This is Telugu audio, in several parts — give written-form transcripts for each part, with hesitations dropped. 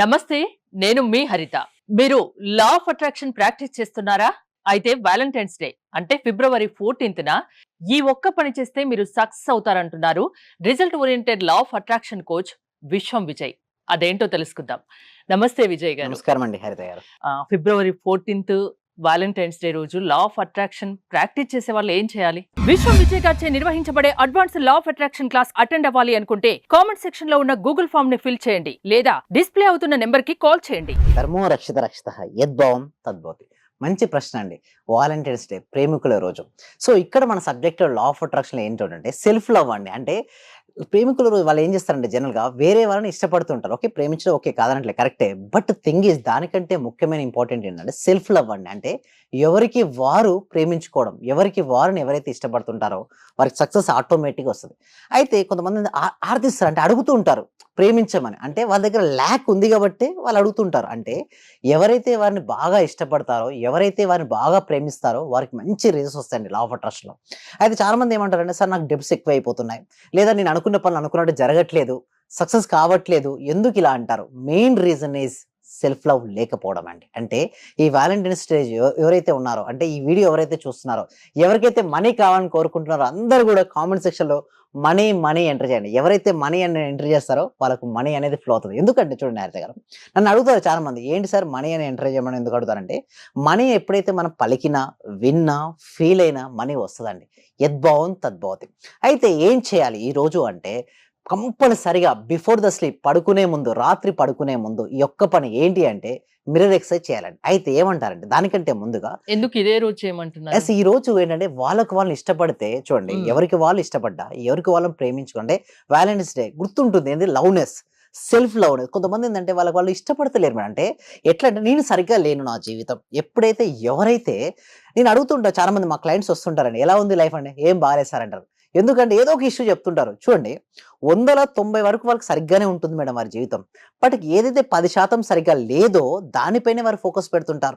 నమస్తే. నేను మీ హరిత. మీరు లా ఆఫ్ అట్రాక్షన్ ప్రాక్టీస్ చేస్తున్నారా? అయితే వాలంటైన్స్ డే అంటే ఫిబ్రవరి 14న ఈ ఒక్క పని చేస్తే మీరు సక్సెస్ అవుతారంటున్నారు result oriented law of attraction coach Vishwam Vijay. అదేంటో తెలుసుకుందాం. నమస్తే విజయ్ గారు. నమస్కారం అండి హరిత గారు. ఫిబ్రవరి 14th వాలంటైన్స్ డే రోజు లా ఆఫ్ అట్రాక్షన్ ప్రాక్టీస్ చేసే వాళ్ళు ఏం చేయాలి? విశ్వం విజయ్ గారిచే నిర్వహించబడే advance law of attraction class attend అవ్వాలి అనుకుంటే కామెంట్ సెక్షన్ లో ఉన్న గూగుల్ ఫామ్ ని ఫిల్ చేయండి లేదా డిస్ప్లే అవుతున్న నెంబర్ కి కాల్ చేయండి. ధర్మో రక్షిత రక్షిత యద్భావం తద్భవతి. మంచి ప్రశ్న అండి. వాలంటీర్స్ డే, ప్రేమికుల రోజు. సో ఇక్కడ మన సబ్జెక్ట్ లా ఆఫ్ అట్రాక్షన్ ఏంటంటే సెల్ఫ్ లవ్ అండి. అంటే ప్రేమికుల రోజు వాళ్ళు ఏం చేస్తారంటే జనరల్ గా వేరే వాళ్ళని ఇష్టపడుతుంటారు. ఓకే, ప్రేమించడం ఓకే కాదనట్లే, కరెక్టే. బట్ థింగ్ ఈజ్ దానికంటే ముఖ్యమైన ఇంపార్టెంట్ ఏంటంటే సెల్ఫ్ లవ్ అండి. అంటే ఎవరికి వారు ప్రేమించుకోవడం, ఎవరికి వారిని ఎవరైతే ఇష్టపడుతుంటారో వారికి సక్సెస్ ఆటోమేటిక్గా వస్తుంది. అయితే కొంతమంది ఆర్థిస్తారు, అంటే అడుగుతూ ఉంటారు ప్రేమించమని. అంటే వాళ్ళ దగ్గర ల్యాక్ ఉంది కాబట్టి వాళ్ళు అడుగుతుంటారు. అంటే ఎవరైతే వారిని బాగా ఇష్టపడతారో, ఎవరైతే వారిని బాగా ప్రేమిస్తారో వారికి మంచి రిజల్ట్స్ వస్తాయండి లా ఆఫ్ అట్రాక్షన్ లో. అయితే చాలా మంది ఏమంటారంటే, సార్ నాకు డెబ్ట్స్ ఎక్కువ అయిపోతున్నాయి, లేదా నేను అనుకున్న పనులు అనుకున్నట్టు జరగట్లేదు, సక్సెస్ కావట్లేదు, ఎందుకు ఇలా అంటారు? Main reason is self love లేకపోవడం అండి. అంటే ఈ వాలంటైన్స్ డే ఎవరైతే ఉన్నారో, అంటే ఈ వీడియో ఎవరైతే చూస్తున్నారో, ఎవరికైతే మనీ కావాలని కోరుకుంటున్నారో అందరూ కూడా కామెంట్ సెక్షన్ లో మనీ మనీ ఎంటర్ చేయండి. ఎవరైతే మనీ అని ఎంటర్ చేస్తారో వాళ్ళకు మనీ అనేది ఫ్లో అవుతుంది. ఎందుకంటే చూడండి హరిత గారు, నన్ను అడుగుతారు చాలా మంది, ఏంటి సార్ మనీ అని ఎంటర్ చేయమని ఎందుకు అడుగుతారంటే, మనీ ఎప్పుడైతే మనం పలికినా, విన్నా, ఫీల్ అయినా మనీ వస్తుందండి. యద్భావం తద్భవతి. అయితే ఏం చేయాలి ఈ రోజు అంటే, కంపల్సరిగా బిఫోర్ ద స్లీప్, పడుకునే ముందు, రాత్రి పడుకునే ముందు ఈ ఒక్క పని ఏంటి అంటే మిర్రర్ ఎక్సర్సైజ్ చేయాలండి. అయితే ఏమంటారంటే దానికంటే ముందుగా ఎందుకు ఇదే రోజు చేయమంటున్నారు? ఈ రోజు ఏంటంటే వాళ్ళకి వాళ్ళు ఇష్టపడితే చూడండి, ఎవరికి వాళ్ళు ఇష్టపడ్డా, ఎవరికి వాళ్ళని ప్రేమించుకుంటే వాలంటైన్స్ డే గుర్తుంటుంది. ఏంటి? Loveness, self Loveness. కొంతమంది ఏంటంటే వాళ్ళకి వాళ్ళు ఇష్టపడతలేరు మేడం. అంటే ఎట్లా అంటే, నేను సరిగ్గా లేను నా జీవితం. ఎప్పుడైతే ఎవరైతే నేను అడుగుతుంటా, చాలా మంది మా క్లయింట్స్ వస్తుంటారండి, ఎలా ఉంది లైఫ్ అండి, ఏం బాగాలేదు సార్ అంటారు. ఎందుకంటే ఏదో ఒక ఇష్యూ చెప్తుంటారు. చూడండి, 190 వరకు వాళ్ళకి సరిగ్గానే ఉంటుంది మేడం వారి జీవితం. బట్ ఏదైతే 10% సరిగ్గా లేదో దానిపైనే వారు ఫోకస్ పెడుతుంటారు.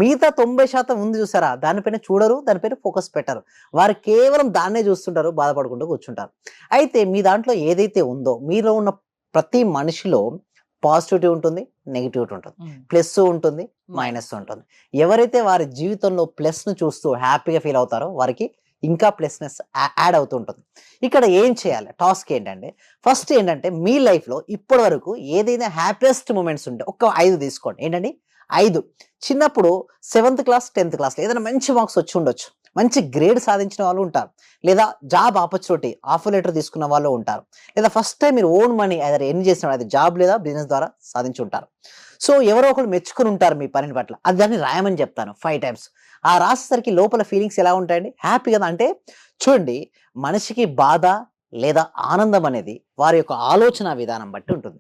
మిగతా 90% ఉంది చూసారా, దానిపైన చూడరు, దానిపైన ఫోకస్ పెట్టరు. వారు కేవలం దాన్నే చూస్తుంటారు, బాధపడుకుంటూ కూర్చుంటారు. అయితే మీ దాంట్లో ఏదైతే ఉందో, మీలో ఉన్న ప్రతి మనిషిలో పాజిటివిటీ ఉంటుంది, నెగిటివిటీ ఉంటుంది, ప్లస్ ఉంటుంది, మైనస్ ఉంటుంది. ఎవరైతే వారి జీవితంలో ప్లస్ను చూస్తూ హ్యాపీగా ఫీల్ అవుతారో వారికి ఇంకా ప్లస్నెస్ యాడ్ అవుతూ ఉంటుంది. ఇక్కడ ఏం చేయాలి, టాస్క్ ఏంటంటే, ఫస్ట్ ఏంటంటే మీ లైఫ్లో ఇప్పటి వరకు ఏదైనా హ్యాపీయెస్ట్ మూమెంట్స్ ఉంటే ఒక 5 తీసుకోండి. ఏంటండి? 5. చిన్నప్పుడు 7th క్లాస్ 10th క్లాస్లో ఏదైనా మంచి మార్క్స్ వచ్చి ఉండొచ్చు, మంచి గ్రేడ్ సాధించిన వాళ్ళు ఉంటారు, లేదా జాబ్ ఆపర్చునిటీ ఆఫర్ లెటర్ తీసుకున్న వాళ్ళు ఉంటారు, లేదా ఫస్ట్ టైం మీరు ఓన్ మనీ ఏదైనా ఎర్న్ చేసిన అది జాబ్ లేదా బిజినెస్ ద్వారా సాధించి ఉంటారు. సో ఎవరో ఒకరు మెచ్చుకుని ఉంటారు మీ పనిని పట్ల. అది దాన్ని రాయమని చెప్తాను 5 times. ఆ రాసేసరికి లోపల ఫీలింగ్స్ ఎలా ఉంటాయండి? హ్యాపీ కదా. అంటే చూడండి, మనిషికి బాధ లేదా ఆనందం అనేది వారి యొక్క ఆలోచన విధానం బట్టి ఉంటుంది.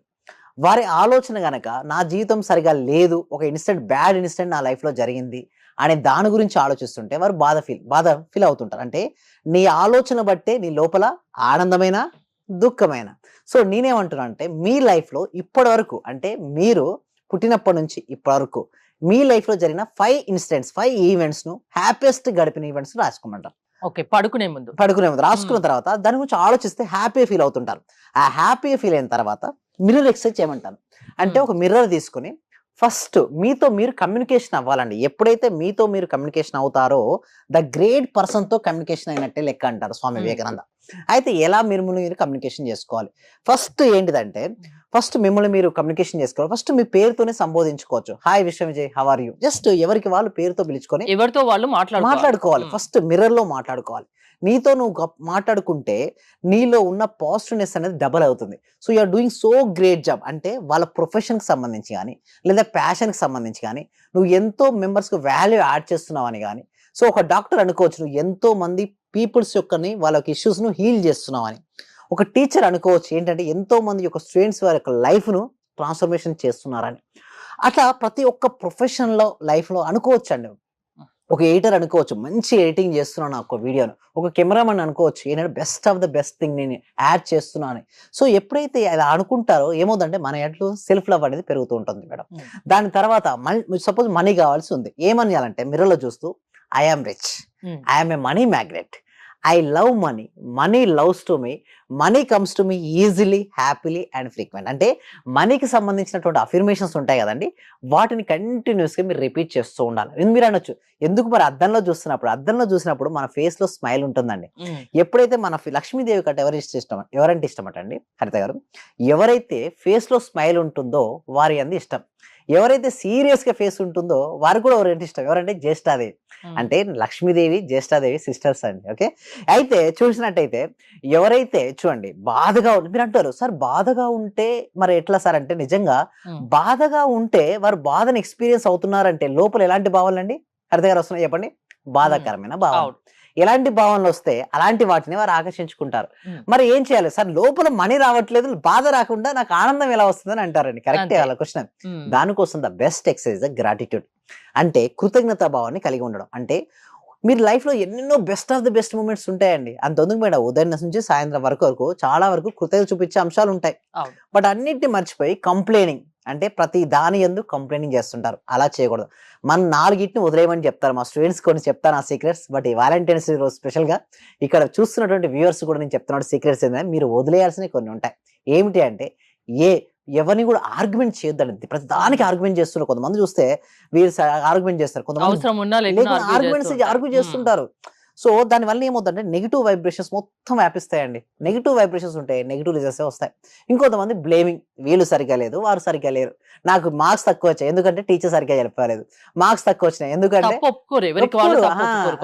వారి ఆలోచన గనక నా జీవితం సరిగా లేదు, ఒక బ్యాడ్ ఇన్సిడెంట్ నా లైఫ్లో జరిగింది అనే దాని గురించి ఆలోచిస్తుంటే వారు బాధ ఫీల్ అవుతుంటారు. అంటే నీ ఆలోచన బట్టే నీ లోపల ఆనందమైన, దుఃఖమైన. సో నేనేమంటున్నా అంటే, మీ లైఫ్లో ఇప్పటి వరకు, అంటే మీరు పుట్టినప్పటి నుంచి ఇప్పటి వరకు మీ లైఫ్లో జరిగిన 5 ఈవెంట్స్ ను, హ్యాపీయెస్ట్ గడిపిన ఈవెంట్స్ రాసుకోమంటారు. ఓకే, పడుకునే ముందు రాసుకున్న తర్వాత దాని గురించి ఆలోచిస్తే హ్యాపీగా ఫీల్ అవుతుంటారు. ఆ హ్యాపీగా ఫీల్ అయిన తర్వాత మిర్రర్ ఎక్సర్సైజ్ చేయమంటారు. అంటే ఒక మిర్రర్ తీసుకుని ఫస్ట్ మీతో మీరు కమ్యూనికేషన్ అవ్వాలండి. ఎప్పుడైతే మీతో మీరు కమ్యూనికేషన్ అవుతారో ద గ్రేట్ పర్సన్ తో కమ్యూనికేషన్ అయినట్టే లెక్క అంటారు స్వామి వివేకానంద. అయితే ఎలా మిమ్మల్ని మీరు కమ్యూనికేషన్ చేసుకోవాలి? ఫస్ట్ ఏంటిదంటే, ఫస్ట్ మిమ్మల్ని మీరు కమ్యూనికేషన్ చేసుకోవాలి. ఫస్ట్ మీ పేరుతోనే సంబోధించుకోవచ్చు. Hi Vishwam Vijay, how are you? Just ఎవరికి వాళ్ళు పేరుతో పిలుచుకొని ఎవరితో వాళ్ళు మాట్లాడుకోవాలి. ఫస్ట్ మిర్రర్ లో మాట్లాడుకోవాలి. నీతో నువ్వు మాట్లాడుకుంటే నీలో ఉన్న పాజిటివ్నెస్ అనేది డబల్ అవుతుంది. So you're doing so great job. అంటే వాళ్ళ ప్రొఫెషన్కి సంబంధించి కానీ, లేదా ప్యాషన్కి సంబంధించి కానీ నువ్వు ఎంతో మెంబర్స్కి వాల్యూ యాడ్ చేస్తున్నావు అని కానీ. సో ఒక డాక్టర్ అనుకోవచ్చు, నువ్వు ఎంతో మంది పీపుల్స్ యొక్కని వాళ్ళ ఇష్యూస్ను హీల్ చేస్తున్నావు అని. ఒక టీచర్ అనుకోవచ్చు, ఏంటంటే ఎంతో మంది యొక్క స్టూడెంట్స్ వారి యొక్క లైఫ్ను ట్రాన్స్ఫర్మేషన్ చేస్తున్నారని. అట్లా ప్రతి ఒక్క ప్రొఫెషన్లో లైఫ్లో అనుకోవచ్చు అండి. ఒక ఎడిటర్ అనుకోవచ్చు, మంచి ఎడిటింగ్ చేస్తున్నాను ఒక వీడియోను. ఒక కెమెరామన్ అనుకోవచ్చు, ఏంటంటే best of the best thing నేను యాడ్ చేస్తున్నాను. సో ఎప్పుడైతే అలా అనుకుంటారో ఏమవుతుందంటే మన ఎట్లు సెల్ఫ్ లవ్ అనేది పెరుగుతూ ఉంటుంది మేడం. దాని తర్వాత సపోజ్ మనీ కావాల్సి ఉంది, ఏమని చేయాలంటే మిర్రర్లో చూస్తూ I am rich, I am a money magnet, I love money, money loves to me, money comes to me easily, happily and frequent. అంటే మనీకి సంబంధించినటువంటి అఫర్మేషన్స్ ఉంటాయి కదండి, వాటిని కంటిన్యూస్గా మీరు రిపీట్ చేస్తూ ఉండాలి. మీరు అనొచ్చు, ఎందుకు మరి అద్దంలో చూసినప్పుడు మన ఫేస్ లో స్మైల్ ఉంటుందండి. ఎప్పుడైతే మన లక్ష్మీదేవి కంటే ఎవరంటే ఇష్టమట అండి హరిత గారు, ఎవరైతే ఫేస్ లో స్మైల్ ఉంటుందో వారి అంది ఇష్టం. ఎవరైతే సీరియస్ గా ఫేస్ ఉంటుందో వారు కూడా ఎవరంటే ఇష్టం. ఎవరంటే జ్యేష్ఠాదేవి. అంటే లక్ష్మీదేవి జ్యేష్ఠాదేవి సిస్టర్స్ అండి. ఓకే, అయితే చూసినట్టయితే ఎవరైతే చూడండి బాధగా మీరు అంటారు, సార్ బాధగా ఉంటే మరి ఎట్లా సార్ అంటే, నిజంగా బాధగా ఉంటే వారు బాధను ఎక్స్పీరియన్స్ అవుతున్నారంటే లోపల ఎలాంటి భావాలండి హరిత గారు వస్తున్నాయి చెప్పండి? బాధాకరమైన భావాలు. ఎలాంటి భావనలు వస్తే అలాంటి వాటిని వారు ఆకర్షించుకుంటారు. మరి ఏం చేయాలి సార్? లోపల మనీ రావట్లేదు, బాధ రాకుండా నాకు ఆనందం ఎలా వస్తుందని అంటారండి. కరెక్టే వాళ్ళ క్వశ్చన్. దానికోసం ద బెస్ట్ ఎక్సర్సైజ్ గ్రాటిట్యూడ్, అంటే కృతజ్ఞతా భావాన్ని కలిగి ఉండడం. అంటే మీరు లైఫ్ లో ఎన్నెన్నో best of the best moments ఉంటాయండి. అంతెందుకు మేడం, ఉదయం నుంచి సాయంత్రం వరకు చాలా వరకు కృతజ్ఞత చూపించే అంశాలు ఉంటాయి. బట్ అన్నిటిని మర్చిపోయి కంప్లైనింగ్, అంటే ప్రతి దాని యందు కంప్లైనింగ్ చేస్తుంటారు. అలా చేయకూడదు. మనం 4 వదిలేయమని చెప్తారు మా స్టూడెంట్స్. కొన్ని చెప్తాను ఆ సీక్రెట్స్. బట్ ఈ వాలంటైన్స్ డే రోజు స్పెషల్ గా ఇక్కడ చూస్తున్నటువంటి వ్యూవర్స్ కూడా నేను చెప్తున్నాడు సీక్రెట్స్ ఏంటంటే, మీరు వదిలేయాల్సినవి కొన్ని ఉంటాయి. ఏమిటి అంటే, ఎవరిని కూడా ఆర్గ్యుమెంట్ చేయొద్దండి. ప్రతి దానికి ఆర్గ్యుమెంట్ చేస్తున్నారు. కొంతమంది చూస్తే వీరు ఆర్గ్యుమెంట్ చేస్తారు, కొంతమంది ఆర్గ్యూ చేస్తుంటారు. సో దానివల్ల ఏమవుతుందంటే నెగిటివ్ వైబ్రేషన్స్ మొత్తం వ్యాపిస్తాయండి. నెగిటివ్ వైబ్రేషన్స్ ఉంటాయి, నెగిటివ్ రిజల్ట్స్ వస్తాయి. ఇంకొంతమంది బ్లేమింగ్, వీళ్ళు సరిగ్గా లేదు, వారు సరిగ్గా లేరు, నాకు మార్క్స్ తక్కువ వచ్చాయి ఎందుకంటే టీచర్ సరిగ్గా చెప్పలేదు, మార్క్స్ తక్కువ వచ్చినాయి ఎందుకంటే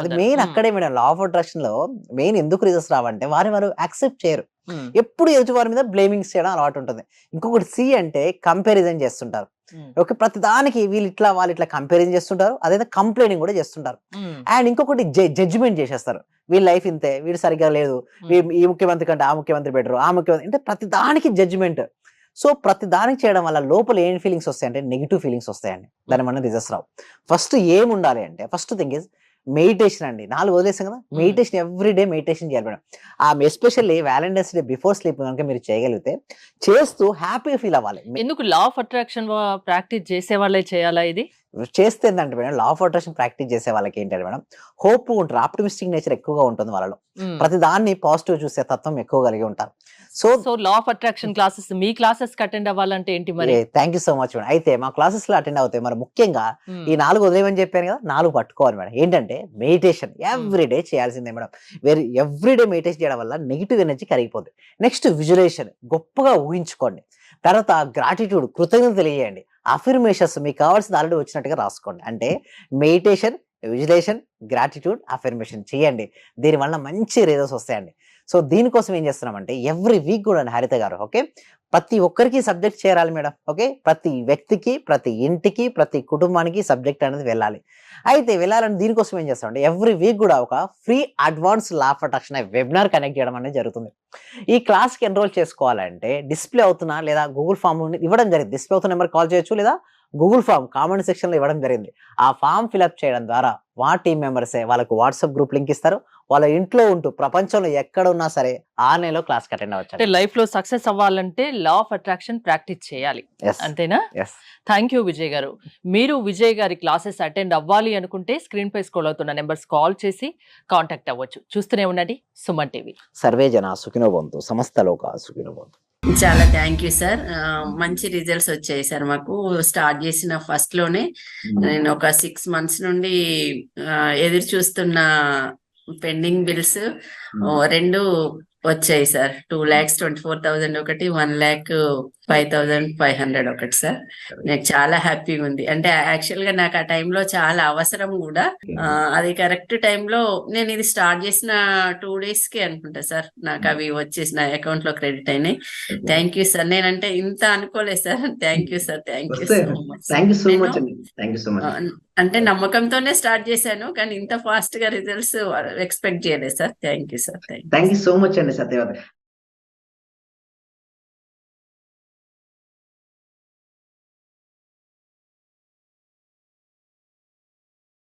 అది మెయిన్ అక్కడే మేడం. లా ఆఫ్ అట్రాక్షన్ లో మెయిన్ ఎందుకు రిజల్ట్స్ రావంటే వారు యాక్సెప్ట్ చేయరు. ఎప్పుడు ఎదుటి వారి మీద బ్లేమింగ్స్ చేయడం అలవాటు ఉంటుంది. ఇంకొకటి సి అంటే కంపారిజన్ చేస్తుంటారు. ఓకే, ప్రతి దానికి వీళ్ళు ఇట్లా వాళ్ళు ఇట్లా కంపారిజన్ చేస్తుంటారు, అదే కంప్లైనింగ్ కూడా చేస్తుంటారు. అండ్ ఇంకొకటి జడ్జిమెంట్ చేసేస్తారు, వీళ్ళ లైఫ్ ఇంతే, వీడు సరిగ్గా లేదు, ఈ ముఖ్యమంత్రి కంటే ఆ ముఖ్యమంత్రి బెటర్, ఆ ముఖ్యమంత్రి అంటే ప్రతి దానికి జడ్జిమెంట్. సో ప్రతి దానికి చేయడం వల్ల లోపల ఏం ఫీలింగ్స్ వస్తాయంటే నెగిటివ్ ఫీలింగ్స్ వస్తాయండి. దాని మన రిజల్ట్స్ రావు. ఫస్ట్ ఏం ఉండాలి అంటే, ఫస్ట్ థింగ్ ఇస్ మెడిటేషన్ అండి. 4 వదిలేసాం కదా, మెడిటేషన్ ఎవ్రీ డే మెడిటేషన్ చేయాలి madam. Especially Valentine's day before sleep కనుక మీరు చేయగలిగితే చేస్తూ హ్యాపీగా ఫీల్ అవ్వాలి. ఎందుకు లా ఆఫ్ అట్రాక్షన్ ప్రాక్టీస్ చేసే వాళ్ళే చేయాలా ఇది? చేస్తే ఏంటంటే madam, law of attraction practice చేసే వాళ్ళకి ఏంటంటే మేడం, హోప్ ఉంటారు, ఆప్టిమిస్టిక్ నేచర్ ఎక్కువగా ఉంటుంది వాళ్ళలో. ప్రతి దాన్ని పాజిటివ్ చూసే తత్వం ఎక్కువ కలిగి ఉంటారు. So law of attraction classes, me classes attend అవ్వాలంటే ఏంటి మరి? Thank you so much madam. అయితే మా క్లాసెస్ లో అటెండ్ అవుతాయి. మరి ముఖ్యంగా ఈ 4 వదిలేమని చెప్పాను కదా, 4 పట్టుకోవాలి మేడం. ఏంటంటే మెడిటేషన్ ఎవ్రీ డే చేయాల్సిందే మేడం. ఎవ్రీ డే మెడిటేషన్ చేయడం వల్ల నెగిటివ్ ఎనర్జీ కరిగిపోతుంది. నెక్స్ట్ విజువలైజేషన్, గొప్పగా ఊహించుకోండి. తర్వాత గ్రాటిట్యూడ్, కృతజ్ఞత తెలియజేయండి. అఫర్మేషన్స్ మీకు కావాల్సింది ఆల్రెడీ వచ్చినట్టుగా రాసుకోండి. అంటే మెడిటేషన్, విజువలైజేషన్, గ్రాటిట్యూడ్, అఫర్మేషన్ చేయండి. దీనివల్ల మంచి రిజల్ట్స్ వస్తాయండి. సో దీనికోసం ఏం చేస్తున్నామంటే ఎవ్రీ వీక్ కూడా హరిత గారు, ఓకే, ప్రతి ఒక్కరికి సబ్జెక్ట్ చేరాలి మేడం. ఓకే, ప్రతి వ్యక్తికి, ప్రతి ఇంటికి, ప్రతి కుటుంబానికి సబ్జెక్ట్ అనేది వెళ్ళాలి. అయితే వెళ్ళాలని దీనికోసం ఏం చేస్తామంటే ఎవ్రీ వీక్ కూడా ఒక free advance law of attraction webinar connect చేయడం అనేది జరుగుతుంది. ఈ క్లాస్కి ఎన్రోల్ చేసుకోవాలంటే డిస్ప్లే అవుతున్నా లేదా గూగుల్ ఫామ్ ఇవ్వడం జరిగింది. డిస్ప్లే అవుతున్న నెంబర్ కాల్ చేయొచ్చు, లేదా గూగుల్ ఫామ్ కామెంట్ సెక్షన్ లో ఇవ్వడం జరిగింది. ఆ ఫామ్ ఫిల్అప్ చేయడం ద్వారా మా టీం మెంబర్సే వాళ్ళకు వాట్సాప్ గ్రూప్ లింక్ ఇస్తారు. వాళ్ళ ఇంట్లో ఉంటూ ప్రపంచంలో ఎక్కడ ఉన్నా సరే ఆన్లైన్ క్లాస్ అటెండ్ అవ్వచ్చు. అంటే లైఫ్ లో సక్సెస్ అవ్వాలంటే లా ఆఫ్ అట్రాక్షన్ ప్రాక్టీస్ చేయాలి, అంతేనా? థ్యాంక్ యూ విజయ్ గారు. మీరు విజయ్ గారి క్లాసెస్ అటెండ్ అవ్వాలి అనుకుంటే స్క్రీన్ పై స్క్రోల్ అవుతున్న నెంబర్స్ కాల్ చేసి కాంటాక్ట్ అవ్వచ్చు. చూస్తూనే ఉండండి సుమన్ టీవీ. సర్వే జన సుఖినో భవంతు, సమస్త లోక సుఖినో భవంతు. చాలా థ్యాంక్ యూ సార్. మంచి రిజల్ట్స్ వచ్చాయి సార్. మాకు స్టార్ట్ చేసిన ఫస్ట్ లోనే నేను ఒక 6 months నుండి ఎదురు చూస్తున్న పెండింగ్ బిల్స్ 2 వచ్చాయి సార్. 2,24,000 ఒకటి, 1,05,500 ఒకటి సార్. నాకు చాలా హ్యాపీగా ఉంది. అంటే యాక్చువల్ గా నాకు ఆ టైంలో చాలా అవసరం కూడా. అది కరెక్ట్ టైంలో నేను ఇది స్టార్ట్ చేసిన 2 days కి అనుకుంటా సార్ నాకు అవి వచ్చేసి నా అకౌంట్ లో క్రెడిట్ అయినాయి. Thank you sir. నేనంటే ఇంత అనుకోలేదు sir. Thank you sir. Thank you so much. అంటే నమ్మకంతోనే స్టార్ట్ చేశాను, కానీ ఇంత ఫాస్ట్ గా రిజల్ట్స్ ఎక్స్పెక్ట్ చేయలేదు sir. Thank you sir. Thank you so much అండి సత్యవతి.